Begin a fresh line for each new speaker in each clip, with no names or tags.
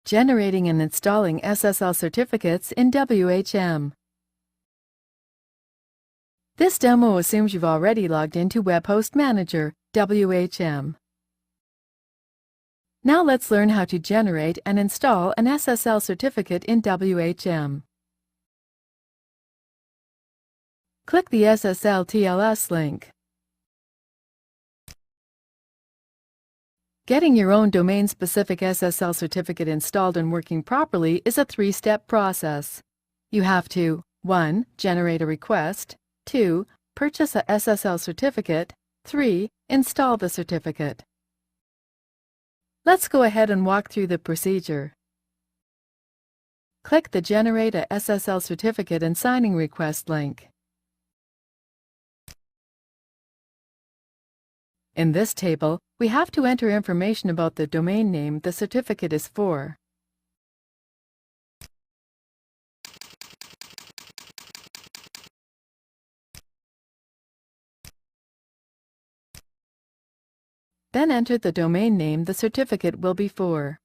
Generating and installing SSL certificates in WHM. This demo assumes you've already logged into WebHost Manager, WHM. Now let's learn how to generate and install an SSL certificate in WHM. Click the SSL TLS link. Getting your own domain-specific SSL certificate installed and working properly is a three-step process. You have to 1. Generate a request, 2. Purchase a SSL certificate, 3. Install the certificate. Let's go ahead and walk through the procedure. Click the Generate a SSL Certificate and Signing Request link. In this table, we have to enter information about the domain name the certificate is for. Then enter the domain name the certificate will be for.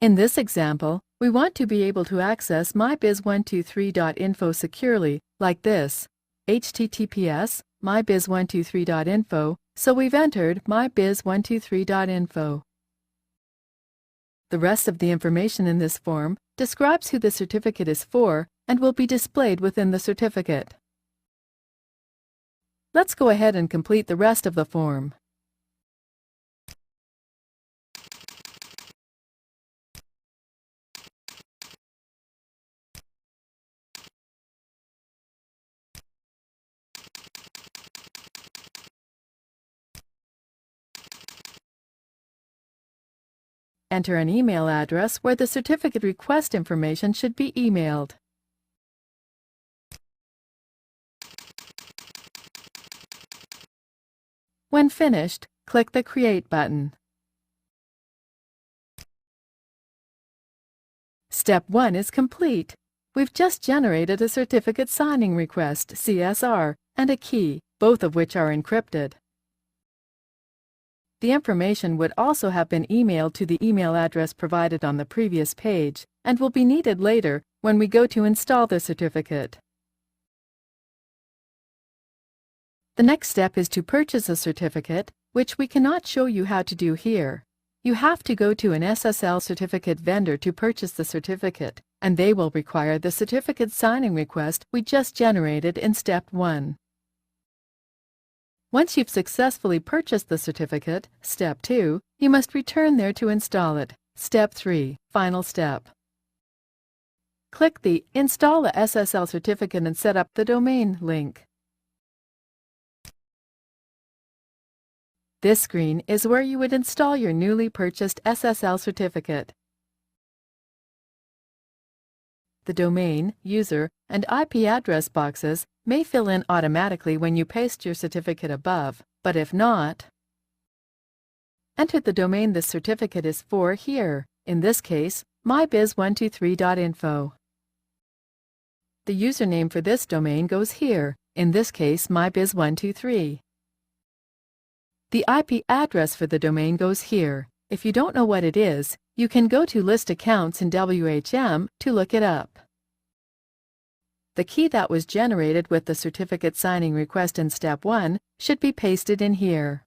In this example, we want to be able to access mybiz123.info securely, like this, https mybiz123.info, so we've entered mybiz123.info. The rest of the information in this form describes who the certificate is for and will be displayed within the certificate. Let's go ahead and complete the rest of the form. Enter an email address where the certificate request information should be emailed. When finished, click the Create button. Step 1 is complete. We've just generated a certificate signing request, CSR, and a key, both of which are encrypted. The information would also have been emailed to the email address provided on the previous page and will be needed later when we go to install the certificate. The next step is to purchase a certificate, which we cannot show you how to do here. You have to go to an SSL certificate vendor to purchase the certificate, and they will require the certificate signing request we just generated in Step 1. Once you've successfully purchased the certificate, Step 2, you must return there to install it. Step 3, final step. Click the Install the SSL Certificate and Set up the Domain link. This screen is where you would install your newly purchased SSL certificate. The domain, user, and IP address boxes may fill in automatically when you paste your certificate above, but if not, enter the domain the certificate is for here, in this case, mybiz123.info. The username for this domain goes here, in this case, mybiz123. The IP address for the domain goes here. If you don't know what it is, you can go to List Accounts in WHM to look it up. The key that was generated with the certificate signing request in Step 1 should be pasted in here.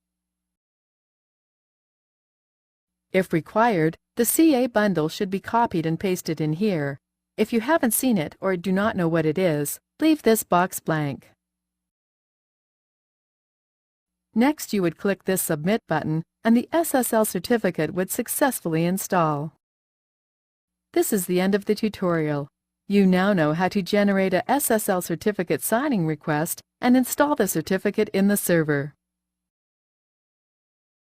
If required, the CA bundle should be copied and pasted in here. If you haven't seen it or do not know what it is, leave this box blank. Next, you would click this Submit button, and the SSL certificate would successfully install. This is the end of the tutorial. You now know how to generate a SSL certificate signing request and install the certificate in the server.